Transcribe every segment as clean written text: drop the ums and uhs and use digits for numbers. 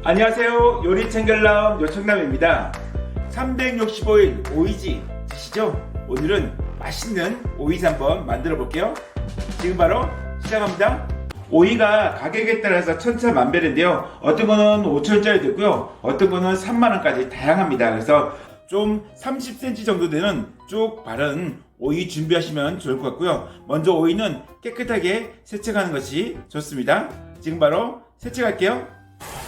안녕하세요. 요리 챙결남 요청남입니다. 365일 오이지 드시죠? 오늘은 맛있는 오이지 한번 만들어 볼게요. 지금 바로 시작합니다. 오이가 가격에 따라서 천차만별인데요. 어떤 거는 5,000원짜리도 있고요. 어떤 거는 3만원까지 다양합니다. 그래서 좀 30cm 정도 되는 쭉 바른 오이 준비하시면 좋을 것 같고요. 먼저 오이는 깨끗하게 세척하는 것이 좋습니다. 지금 바로 세척할게요.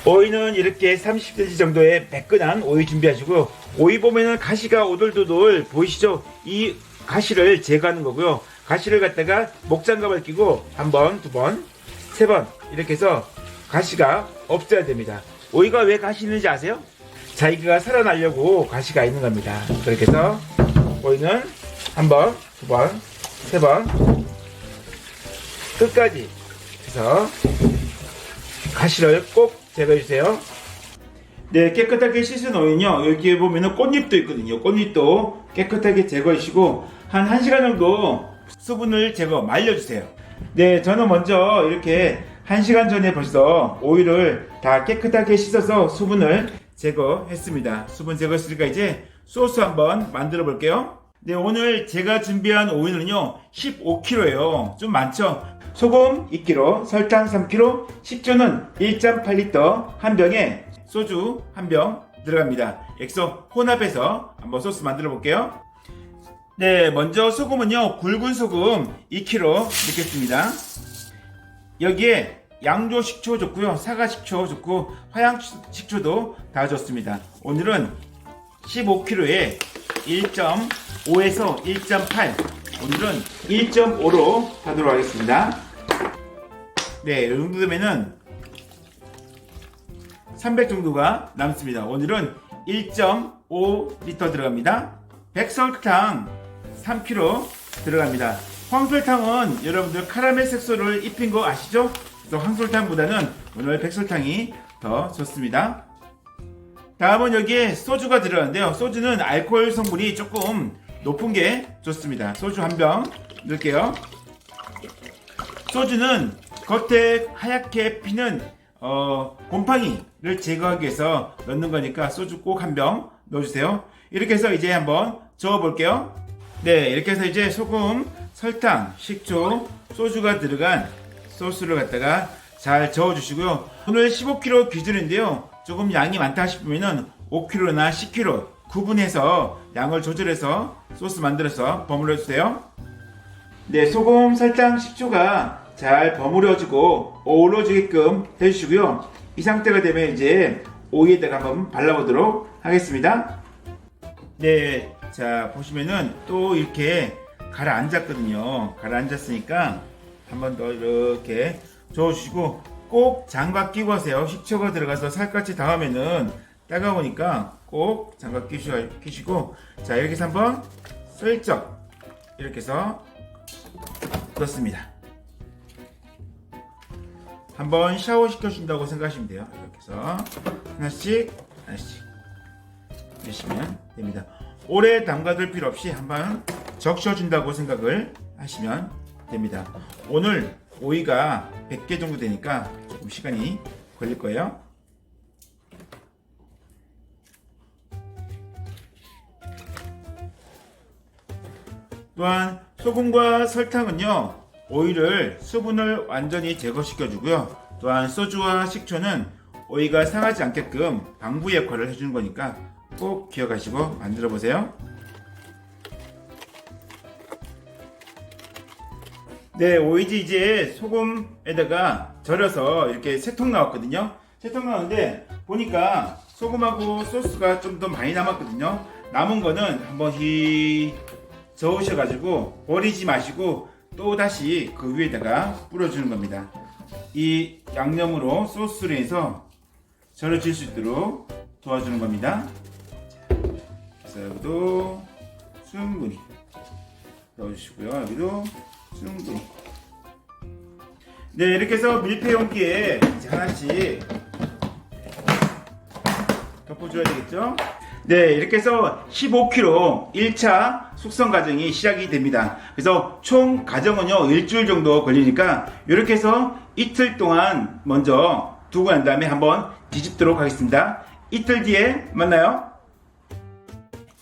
오이는 이렇게 30cm 정도의 매끈한 오이 준비하시고요. 오이 보면은 가시가 오돌도돌 보이시죠? 이 가시를 제거하는 거고요. 가시를 갖다가 목장갑을 끼고 한 번, 두 번, 세 번 이렇게 해서 가시가 없어야 됩니다. 오이가 왜 가시 있는지 아세요? 자기가 살아나려고 가시가 있는 겁니다. 그렇게 해서 오이는 한 번, 두 번, 세 번 끝까지 해서 가시를 꼭 제거해주세요. 네, 깨끗하게 씻은 오이는요, 여기에 보면은 꽃잎도 있거든요. 꽃잎도 깨끗하게 제거해주시고 한 1시간 정도 수분을 말려주세요. 네, 저는 먼저 이렇게 1시간 전에 벌써 오이를 다 깨끗하게 씻어서 수분을 제거했습니다. 수분 제거했으니까 이제 소스 한번 만들어 볼게요. 네, 오늘 제가 준비한 오이는요 15kg예요. 좀 많죠? 소금 2kg, 설탕 3kg, 식초는 1.8L 한 병에 소주 한 병 들어갑니다. 액소 혼합해서 한번 소스 만들어 볼게요. 네, 먼저 소금은요 굵은 소금 2kg 넣겠습니다. 여기에 양조 식초 좋고요, 사과 식초 좋고 화양 식초도 다 좋습니다. 오늘은 15kg에 1.5에서 1.8, 오늘은 1.5로 하도록 하겠습니다. 네, 이 정도 되면은 300 정도가 남습니다. 오늘은 1.5L 들어갑니다. 백설탕 3kg 들어갑니다. 황설탕은 여러분들 카라멜 색소를 입힌 거 아시죠? 그래서 황설탕보다는 오늘 백설탕이 더 좋습니다. 다음은 여기에 소주가 들어가는데요. 소주는 알코올 성분이 조금 높은 게 좋습니다. 소주 한 병 넣을게요. 소주는 겉에 하얗게 피는 곰팡이를 제거하기 위해서 넣는 거니까 소주 꼭 한 병 넣어주세요. 이렇게 해서 이제 한번 저어 볼게요. 네, 이렇게 해서 이제 소금, 설탕, 식초, 소주가 들어간 소스를 갖다가 잘 저어 주시고요. 오늘 15kg 기준인데요. 조금 양이 많다 싶으면은 5kg나 10kg 구분해서 양을 조절해서 소스 만들어서 버무려 주세요. 네, 소금, 설탕, 식초가 잘 버무려지고 어우러지게끔 해주시고요. 이 상태가 되면 이제 오이에다가 한번 발라보도록 하겠습니다. 네, 자 보시면은 또 이렇게 가라앉았거든요. 가라앉았으니까 한 번 더 이렇게 저어주시고 꼭 장갑 끼고 하세요. 식초가 들어가서 살갗이 닿으면은 따가우니까 꼭 장갑 끼시고, 자 이렇게 해서 한번 슬쩍 이렇게 해서 넣습니다. 한번 샤워 시켜준다고 생각하시면 돼요. 이렇게 해서 하나씩 넣으시면 됩니다. 오래 담가둘 필요 없이 한번 적셔준다고 생각을 하시면 됩니다. 오늘 오이가 100개 정도 되니까 조금 시간이 걸릴 거예요. 또한 소금과 설탕은요 오이를 수분을 완전히 제거시켜 주고요. 또한 소주와 식초는 오이가 상하지 않게끔 방부 역할을 해주는 거니까 꼭 기억하시고 만들어 보세요. 네, 오이지 이제 소금에다가 절여서 이렇게 3통 나왔거든요. 3통 나왔는데 보니까 소금하고 소스가 좀 더 많이 남았거든요. 남은 거는 한번 저으셔가지고 버리지 마시고 또 다시 그 위에다가 뿌려주는 겁니다. 이 양념으로 소스를 해서 절여질 수 있도록 도와주는 겁니다. 그래서 여기도 충분히 넣어주시고요. 여기도 충분히. 네, 이렇게 해서 밀폐 용기에 이제 하나씩 덮어줘야 되겠죠? 네, 이렇게 해서 15kg 1차 숙성 과정이 시작이 됩니다. 그래서 총 과정은요 일주일 정도 걸리니까 이렇게 해서 이틀 동안 먼저 두고 난 다음에 한번 뒤집도록 하겠습니다. 이틀 뒤에 만나요.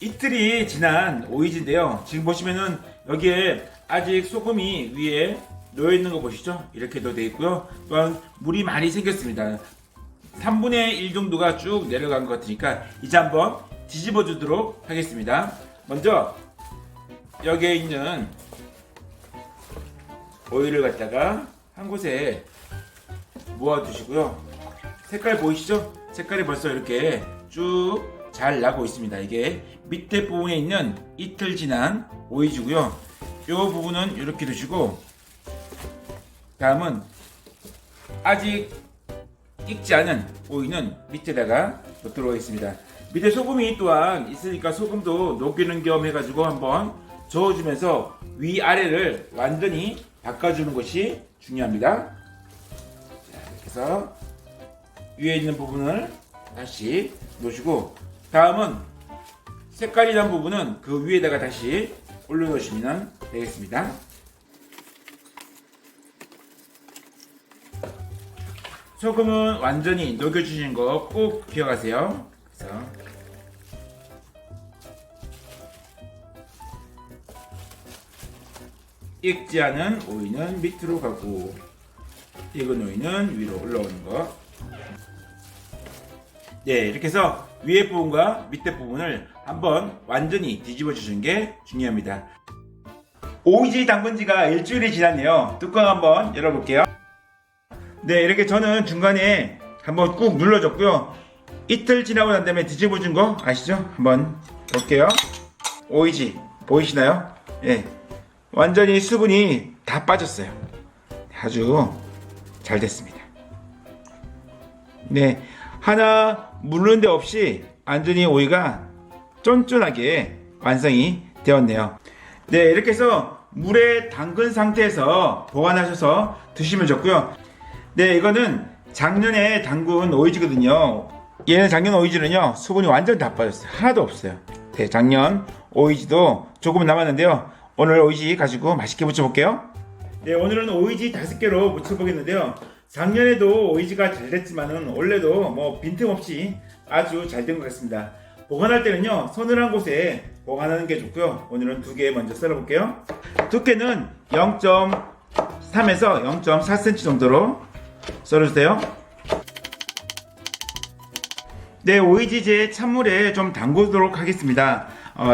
이틀이 지난 오이지인데요. 지금 보시면은 여기에 아직 소금이 위에 놓여 있는 거 보시죠? 이렇게도 되어 있고요. 또한 물이 많이 생겼습니다. 3분의 1 정도가 쭉 내려간 것 같으니까 이제 한번 뒤집어 주도록 하겠습니다. 먼저 여기에 있는 오일을 갖다가 한 곳에 모아 두시고요. 색깔 보이시죠? 색깔이 벌써 이렇게 쭉 잘 나고 있습니다. 이게 밑에 부분에 있는 이틀 지난 오이지고요. 이 부분은 이렇게 두시고, 다음은 아직 익지 않은 오이는 밑에다가 놓도록 하겠습니다. 밑에 소금이 또한 있으니까 소금도 녹이는 겸 해가지고 한번 저어주면서 위아래를 완전히 바꿔주는 것이 중요합니다. 자, 이렇게 해서 위에 있는 부분을 다시 놓으시고, 다음은 색깔이 난 부분은 그 위에다가 다시 올려놓으시면 되겠습니다. 소금은 완전히 녹여주시는 거 꼭 기억하세요. 그래서 익지 않은 오이는 밑으로 가고 익은 오이는 위로 올라오는 거. 네, 이렇게 해서 위에 부분과 밑에 부분을 한번 완전히 뒤집어 주시는 게 중요합니다. 오이지 담근 지가 일주일이 지났네요. 뚜껑 한번 열어볼게요. 네, 이렇게 저는 중간에 한번 꾹 눌러줬고요. 이틀 지나고 난 다음에 뒤집어 준 거 아시죠? 한번 볼게요. 오이지 보이시나요? 예, 완전히 수분이 다 빠졌어요. 아주 잘 됐습니다. 네, 하나 물는 데 없이 완전히 오이가 쫀쫀하게 완성이 되었네요. 네, 이렇게 해서 물에 담근 상태에서 보관하셔서 드시면 좋고요. 네, 이거는 작년에 담근 오이지거든요. 얘는 작년 오이지는요, 수분이 완전 다 빠졌어요. 하나도 없어요. 네, 작년 오이지도 조금 남았는데요. 오늘 오이지 가지고 맛있게 무쳐볼게요. 네, 오늘은 오이지 5개로 무쳐보겠는데요. 작년에도 오이지가 잘 됐지만은 올해도 뭐 빈틈없이 아주 잘 된 것 같습니다. 보관할 때는요, 서늘한 곳에 보관하는 게 좋고요. 오늘은 2개 먼저 썰어볼게요. 두께는 0.3에서 0.4cm 정도로 썰어주세요. 네, 오이지제 찬물에 좀 담그도록 하겠습니다.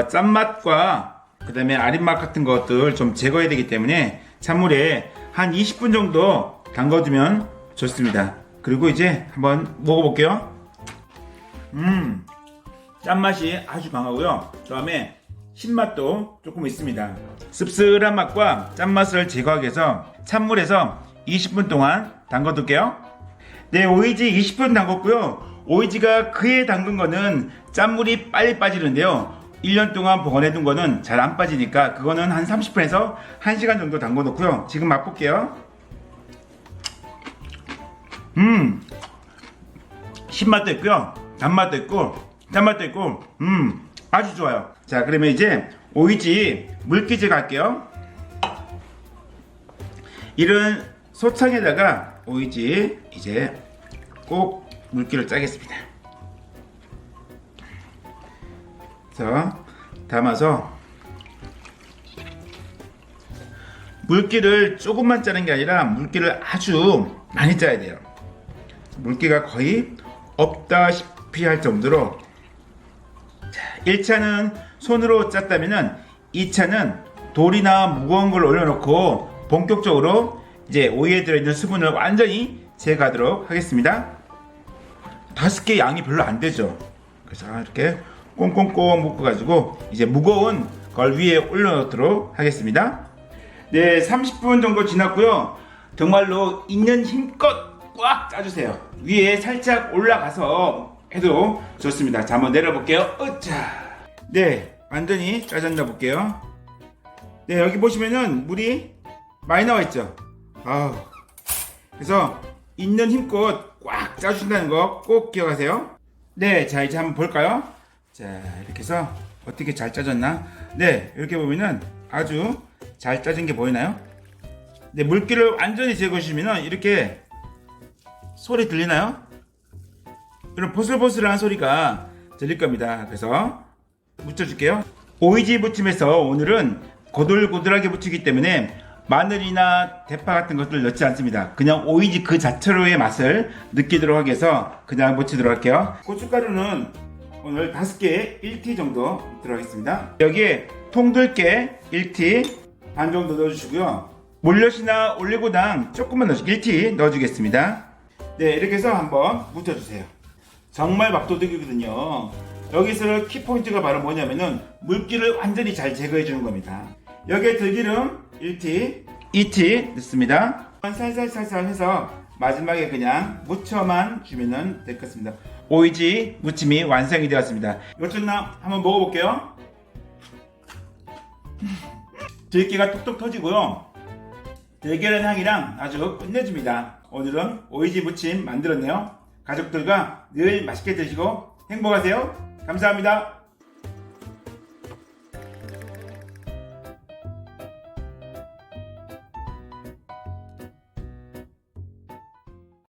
짠맛과 그 다음에 아린맛 같은 것들 좀 제거해야 되기 때문에 찬물에 한 20분 정도 담궈두면 좋습니다. 그리고 이제 한번 먹어볼게요. 짠맛이 아주 강하고요. 그 다음에 신맛도 조금 있습니다. 씁쓸한 맛과 짠맛을 제거하기 위해서 찬물에서 20분 동안 담궈둘게요. 네, 오이지 20분 담궜고요. 오이지가 그에 담근 거는 짠물이 빨리 빠지는데요. 1년 동안 보관해둔 거는 잘 안 빠지니까 그거는 한 30분에서 1시간 정도 담궈 놓고요. 지금 맛볼게요. 신맛도 있고요. 단맛도 있고 짠맛도 있고 아주 좋아요. 자, 그러면 이제 오이지 물기 제거할게요. 이런 소창에다가 오이지 이제 꼭 물기를 짜겠습니다. 그래서 담아서 물기를 조금만 짜는 게 아니라 물기를 아주 많이 짜야 돼요. 물기가 거의 없다시피 할 정도로. 1차는 손으로 짰다면은 2차는 돌이나 무거운 걸 올려놓고 본격적으로 이제 오이에 들어있는 수분을 완전히 제거하도록 하겠습니다. 5개 양이 별로 안 되죠. 그래서 이렇게 꽁꽁꽁 묶어가지고 이제 무거운 걸 위에 올려놓도록 하겠습니다. 네, 30분 정도 지났고요. 정말로 있는 힘껏 꽉 짜주세요. 위에 살짝 올라가서 해도 좋습니다. 자, 한번 내려볼게요. 으차. 네, 완전히 짜졌나 볼게요. 네, 여기 보시면은 물이 많이 나와 있죠. 그래서 있는 힘껏 꽉 짜주신다는 거 꼭 기억하세요. 네, 자, 이제 한번 볼까요? 자, 이렇게 해서 어떻게 잘 짜졌나? 네, 이렇게 보면은 아주 잘 짜진 게 보이나요? 네, 물기를 완전히 제거하시면은 이렇게 소리 들리나요? 이런 보슬보슬한 소리가 들릴 겁니다. 그래서 묻혀줄게요. 오이지 무침에서 오늘은 고들고들하게 무치기 때문에 마늘이나 대파 같은 것들 넣지 않습니다. 그냥 오이지 그 자체로의 맛을 느끼도록 하기 위해서 그냥 무치도록 할게요. 고춧가루는 오늘 5개 1티 정도 들어가겠습니다. 여기에 통들깨 1티 반 정도 넣어주시고요. 몰엿이나 올리고당 조금만 넣어주세요. 1티 넣어주겠습니다. 네, 이렇게 해서 한번 묻혀주세요. 정말 밥도둑이거든요. 여기서 키포인트가 바로 뭐냐면은 물기를 완전히 잘 제거해 주는 겁니다. 여기에 들기름 1티, 2티 넣습니다. 살살살살 해서 마지막에 그냥 무쳐만 주면은 될 것 같습니다. 오이지 무침이 완성이 되었습니다. 요즘나 한번 먹어볼게요. 들기가 톡톡 터지고요. 달걀의 향이랑 아주 끝내줍니다. 오늘은 오이지 무침 만들었네요. 가족들과 늘 맛있게 드시고 행복하세요. 감사합니다.